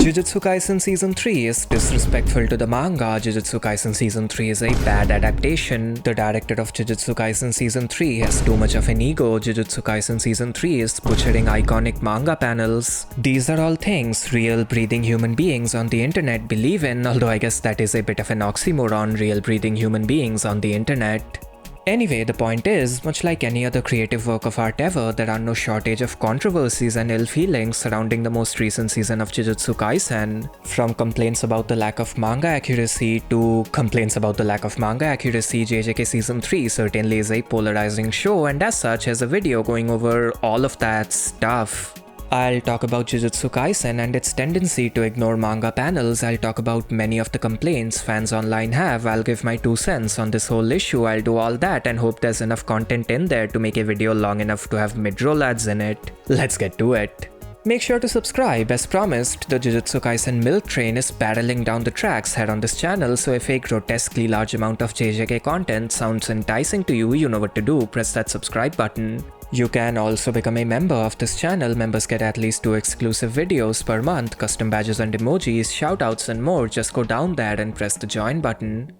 Jujutsu Kaisen Season 3 is disrespectful to the manga. Jujutsu Kaisen Season 3 is a bad adaptation. The director of Jujutsu Kaisen Season 3 has too much of an ego. Jujutsu Kaisen Season 3 is butchering iconic manga panels. These are all things real breathing human beings on the internet believe in, although I guess that is a bit of an oxymoron, real breathing human beings on the internet. Anyway, the point is, much like any other creative work of art ever, there are no shortage of controversies and ill feelings surrounding the most recent season of Jujutsu Kaisen. From complaints about the lack of manga accuracy to complaints about the lack of manga accuracy, JJK Season 3 certainly is a polarizing show, and as such has a video going over all of that stuff. I'll talk about Jujutsu Kaisen and its tendency to ignore manga panels. I'll talk about many of the complaints fans online have. I'll give my 2 cents on this whole issue. I'll do all that and hope there's enough content in there to make a video long enough to have mid-roll ads in it. Let's get to it. Make sure to subscribe. As promised, the Jujutsu Kaisen milk train is barreling down the tracks here on this channel, so if a grotesquely large amount of JJK content sounds enticing to you, you know what to do. Press that subscribe button. You can also become a member of this channel. Members get at least 2 exclusive videos per month, custom badges and emojis, shoutouts and more. Just go down there and press the join button.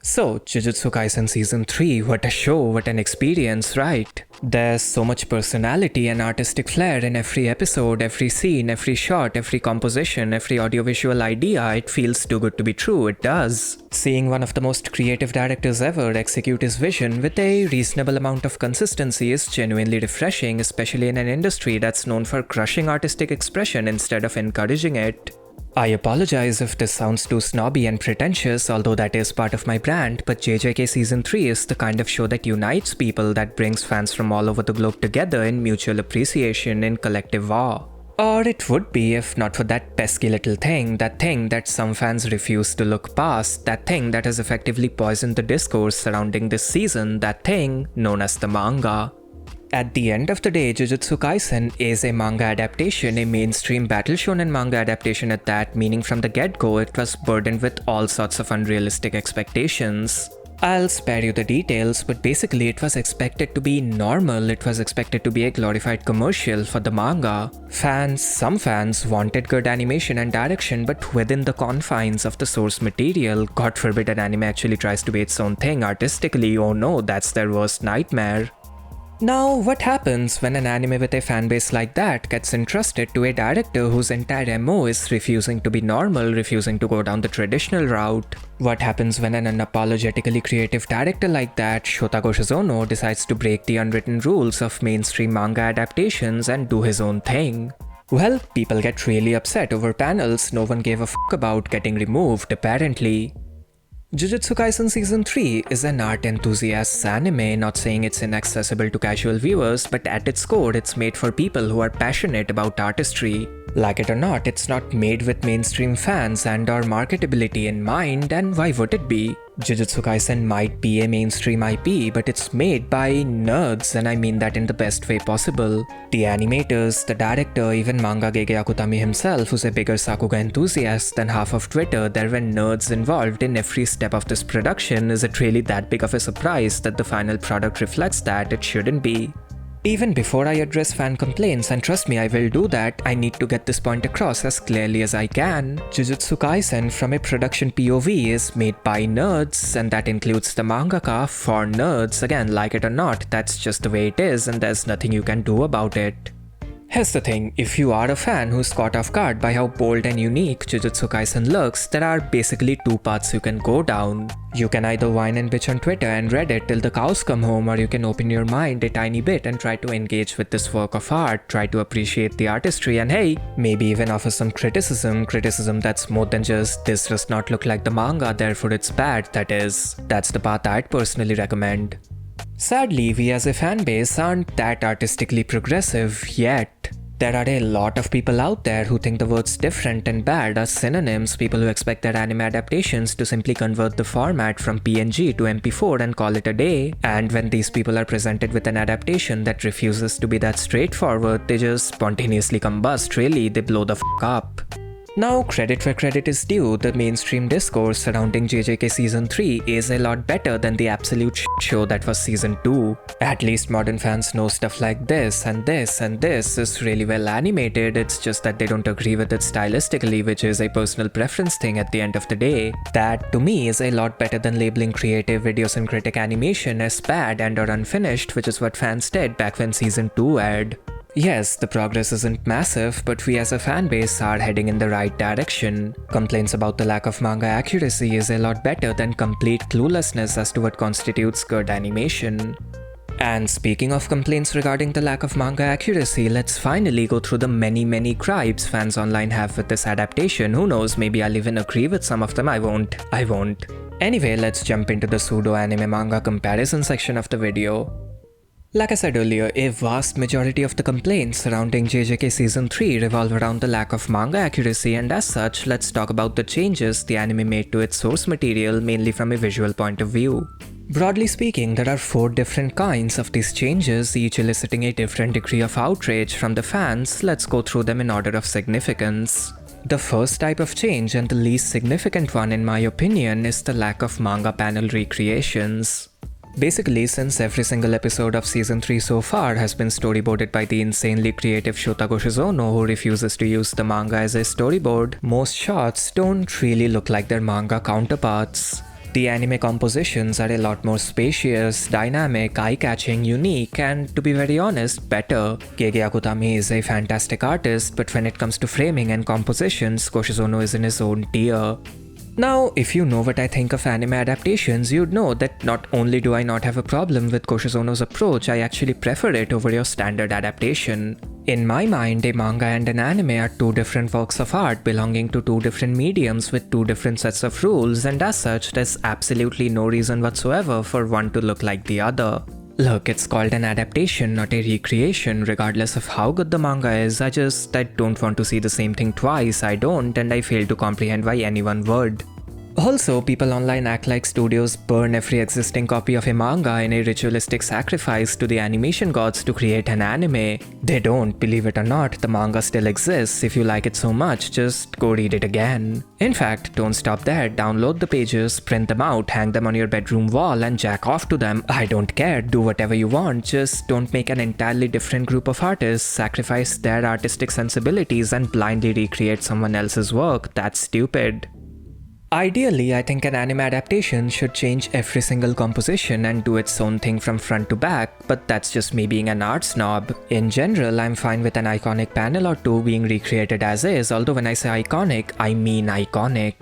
So, Jujutsu Kaisen Season 3, what a show, what an experience, right? There's so much personality and artistic flair in every episode, every scene, every shot, every composition, every audiovisual idea. It feels too good to be true, it does. Seeing one of the most creative directors ever execute his vision with a reasonable amount of consistency is genuinely refreshing, especially in an industry that's known for crushing artistic expression instead of encouraging it. I apologize if this sounds too snobby and pretentious, although that is part of my brand, but JJK Season 3 is the kind of show that unites people, that brings fans from all over the globe together in mutual appreciation, in collective awe. Or it would be if not for that pesky little thing that some fans refuse to look past, that thing that has effectively poisoned the discourse surrounding this season, that thing known as the manga. At the end of the day, Jujutsu Kaisen is a manga adaptation, a mainstream battle shonen manga adaptation at that, meaning from the get-go it was burdened with all sorts of unrealistic expectations. I'll spare you the details, but basically it was expected to be normal, it was expected to be a glorified commercial for the manga. Some fans wanted good animation and direction, but within the confines of the source material. God forbid an anime actually tries to be its own thing artistically, oh no, that's their worst nightmare. Now, what happens when an anime with a fanbase like that gets entrusted to a director whose entire MO is refusing to be normal, refusing to go down the traditional route? What happens when an unapologetically creative director like that, Shota Goshizono, decides to break the unwritten rules of mainstream manga adaptations and do his own thing? Well, people get really upset over panels no one gave a fuck about getting removed, apparently. Jujutsu Kaisen Season 3 is an art enthusiast's anime, not saying it's inaccessible to casual viewers, but at its core it's made for people who are passionate about artistry. Like it or not, it's not made with mainstream fans and or marketability in mind, and why would it be? Jujutsu Kaisen might be a mainstream IP, but it's made by nerds, and I mean that in the best way possible. The animators, the director, even manga Gege Akutami himself, who's a bigger sakuga enthusiast than half of Twitter, there were nerds involved in every step of this production. Is it really that big of a surprise that the final product reflects that? It shouldn't be. Even before I address fan complaints, and trust me I will do that, I need to get this point across as clearly as I can. Jujutsu Kaisen from a production POV is made by nerds, and that includes the mangaka for nerds. Again, like it or not, that's just the way it is and there's nothing you can do about it. Here's the thing, if you are a fan who's caught off guard by how bold and unique Jujutsu Kaisen looks, there are basically 2 paths you can go down. You can either whine and bitch on Twitter and Reddit till the cows come home, or you can open your mind a tiny bit and try to engage with this work of art, try to appreciate the artistry, and hey, maybe even offer some criticism that's more than just this does not look like the manga, therefore it's bad, that's the path I'd personally recommend. Sadly, we as a fanbase aren't that artistically progressive yet. There are a lot of people out there who think the words different and bad are synonyms, people who expect their anime adaptations to simply convert the format from PNG to MP4 and call it a day, and when these people are presented with an adaptation that refuses to be that straightforward, they just spontaneously combust, really, they blow the f*** up. Now, credit where credit is due, the mainstream discourse surrounding JJK Season 3 is a lot better than the absolute show that was Season 2. At least modern fans know stuff like this and this and this is really well animated, it's just that they don't agree with it stylistically, which is a personal preference thing at the end of the day. That, to me, is a lot better than labeling creative idiosyncratic animation as bad and or unfinished, which is what fans did back when Season 2 aired. Yes, the progress isn't massive, but we as a fanbase are heading in the right direction. Complaints about the lack of manga accuracy is a lot better than complete cluelessness as to what constitutes good animation. And speaking of complaints regarding the lack of manga accuracy, let's finally go through the many gripes fans online have with this adaptation. Who knows, maybe I'll even agree with some of them, I won't. Anyway, let's jump into the pseudo-anime manga comparison section of the video. Like I said earlier, a vast majority of the complaints surrounding JJK Season 3 revolve around the lack of manga accuracy, and as such, let's talk about the changes the anime made to its source material, mainly from a visual point of view. Broadly speaking, there are 4 different kinds of these changes, each eliciting a different degree of outrage from the fans. Let's go through them in order of significance. The first type of change, and the least significant one in my opinion, is the lack of manga panel recreations. Basically, since every single episode of Season 3 so far has been storyboarded by the insanely creative Shota Goshizono, who refuses to use the manga as a storyboard, most shots don't really look like their manga counterparts. The anime compositions are a lot more spacious, dynamic, eye-catching, unique, and to be very honest, better. Kege Akutami is a fantastic artist, but when it comes to framing and compositions, Goshizono is in his own tier. Now, if you know what I think of anime adaptations, you'd know that not only do I not have a problem with Goshizono's approach, I actually prefer it over your standard adaptation. In my mind, a manga and an anime are 2 different works of art belonging to 2 different mediums with 2 different sets of rules, and as such, there's absolutely no reason whatsoever for one to look like the other. Look, it's called an adaptation, not a recreation. Regardless of how good the manga is, I don't want to see the same thing twice. I don't, and I fail to comprehend why anyone would. Also, people online act like studios burn every existing copy of a manga in a ritualistic sacrifice to the animation gods to create an anime. They don't, believe it or not, the manga still exists. If you like it so much, just go read it again. In fact, don't stop there, download the pages, print them out, hang them on your bedroom wall and jack off to them. I don't care, do whatever you want, just don't make an entirely different group of artists sacrifice their artistic sensibilities and blindly recreate someone else's work. That's stupid. Ideally, I think an anime adaptation should change every single composition and do its own thing from front to back, but that's just me being an art snob. In general, I'm fine with an iconic panel or 2 being recreated as is, although when I say iconic, I mean iconic.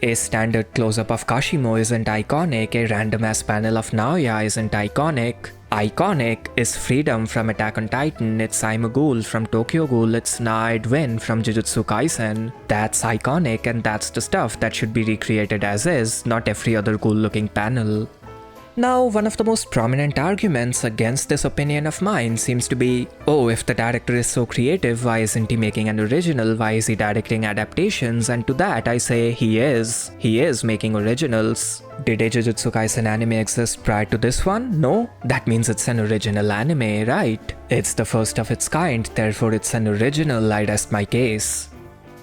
A standard close-up of Kashimo isn't iconic, a random-ass panel of Naoya isn't iconic. Iconic is Freedom from Attack on Titan, it's I'm a Ghoul from Tokyo Ghoul, it's Na Edwin from Jujutsu Kaisen. That's iconic, and that's the stuff that should be recreated as is, not every other cool-looking panel. Now, one of the most prominent arguments against this opinion of mine seems to be, oh, if the director is so creative, why isn't he making an original? Why is he directing adaptations? And to that I say, he is. He is making originals. Did a Jujutsu Kaisen anime exist prior to this one? No? That means it's an original anime, right? It's the first of its kind, therefore it's an original, I rest my case.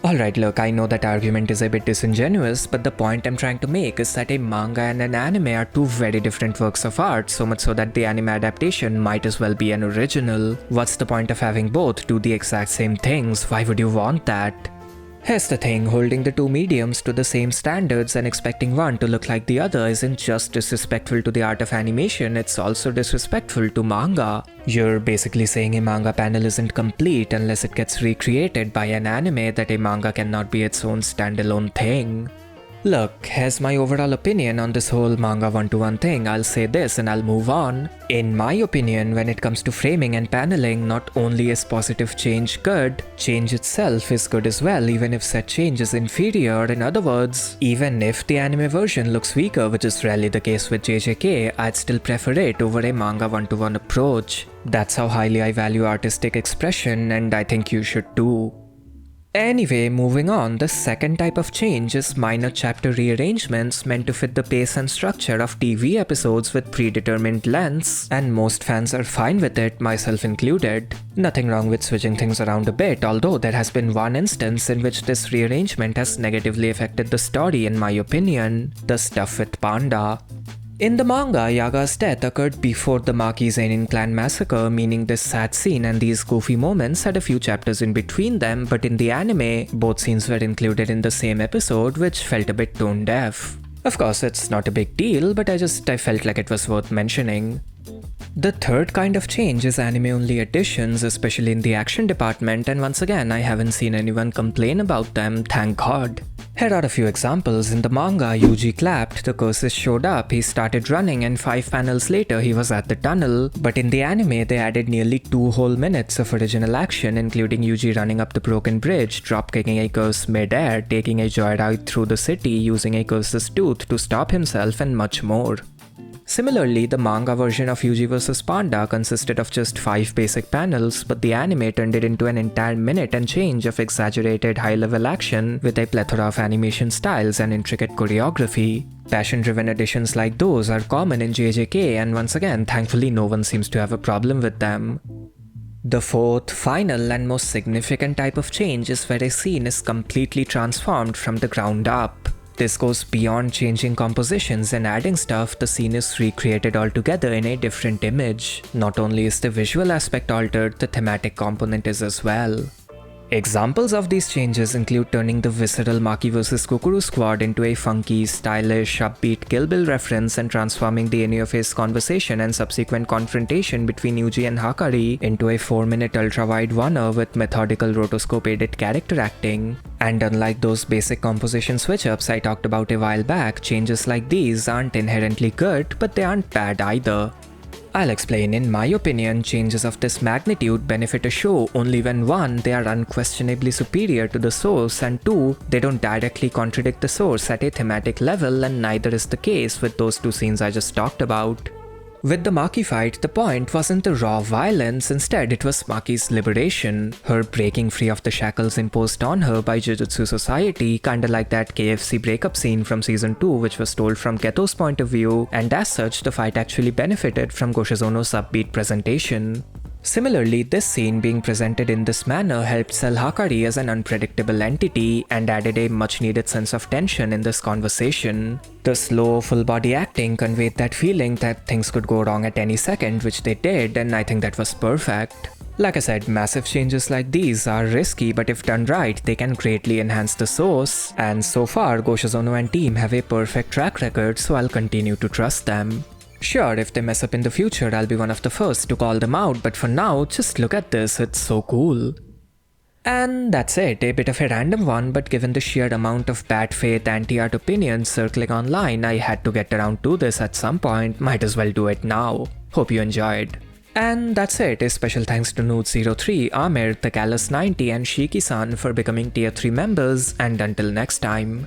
Alright, look, I know that argument is a bit disingenuous, but the point I'm trying to make is that a manga and an anime are 2 very different works of art, so much so that the anime adaptation might as well be an original. What's the point of having both do the exact same things? Why would you want that? Here's the thing, holding the 2 mediums to the same standards and expecting one to look like the other isn't just disrespectful to the art of animation, it's also disrespectful to manga. You're basically saying a manga panel isn't complete unless it gets recreated by an anime, that a manga cannot be its own standalone thing. Look, here's my overall opinion on this whole manga 1-to-1 thing. I'll say this and I'll move on. In my opinion, when it comes to framing and paneling, not only is positive change good, change itself is good as well, even if said change is inferior. In other words, even if the anime version looks weaker, which is rarely the case with JJK, I'd still prefer it over a manga 1-to-1 approach. That's how highly I value artistic expression, and I think you should too. Anyway, moving on, the second type of change is minor chapter rearrangements meant to fit the pace and structure of TV episodes with predetermined lengths, and most fans are fine with it, myself included. Nothing wrong with switching things around a bit, although there has been one instance in which this rearrangement has negatively affected the story in my opinion, the stuff with Panda. In the manga, Yaga's death occurred before the Maki Zenin clan massacre, meaning this sad scene and these goofy moments had a few chapters in between them, but in the anime, both scenes were included in the same episode, which felt a bit tone deaf. Of course, it's not a big deal, but I felt like it was worth mentioning. The third kind of change is anime-only additions, especially in the action department, and once again, I haven't seen anyone complain about them, thank God. Here are a few examples. In the manga, Yuji clapped, the curses showed up, he started running, and 5 panels later he was at the tunnel. But in the anime, they added nearly 2 whole minutes of original action, including Yuji running up the broken bridge, drop-kicking a curse mid-air, taking a joyride through the city, using a curse's tooth to stop himself, and much more. Similarly, the manga version of Yuji vs Panda consisted of just 5 basic panels, but the anime turned it into an entire minute and change of exaggerated high-level action with a plethora of animation styles and intricate choreography. Passion-driven additions like those are common in JJK, and once again, thankfully no one seems to have a problem with them. The fourth, final, and most significant type of change is where a scene is completely transformed from the ground up. This goes beyond changing compositions and adding stuff, the scene is recreated altogether in a different image. Not only is the visual aspect altered, the thematic component is as well. Examples of these changes include turning the visceral Maki vs Kokoro squad into a funky, stylish, upbeat Kill Bill reference and transforming the in-your-face conversation and subsequent confrontation between Yuji and Hakari into a 4-minute ultra-wide oneer with methodical rotoscope-aided character acting. And unlike those basic composition switch-ups I talked about a while back, changes like these aren't inherently good, but they aren't bad either. I'll explain. In my opinion, changes of this magnitude benefit a show only when 1. They are unquestionably superior to the source, and 2. They don't directly contradict the source at a thematic level, and neither is the case with those 2 scenes I just talked about. With the Maki fight, the point wasn't the raw violence, instead it was Maki's liberation, her breaking free of the shackles imposed on her by Jujutsu society, kinda like that KFC breakup scene from season 2 which was told from Geto's point of view, and as such the fight actually benefited from Goshizono's upbeat presentation. Similarly, this scene being presented in this manner helped sell Hakari as an unpredictable entity and added a much needed sense of tension in this conversation. The slow, full-body acting conveyed that feeling that things could go wrong at any second, which they did, and I think that was perfect. Like I said, massive changes like these are risky, but if done right, they can greatly enhance the source, and so far Goshizono and team have a perfect track record, so I'll continue to trust them. Sure, if they mess up in the future, I'll be one of the first to call them out, but for now, just look at this, it's so cool. And that's it, a bit of a random one, but given the sheer amount of bad faith anti-art opinions circling online, I had to get around to this at some point, might as well do it now. Hope you enjoyed. And that's it, a special thanks to Nude03, Amir, the Callus90 and Shiki-san for becoming tier 3 members, and until next time.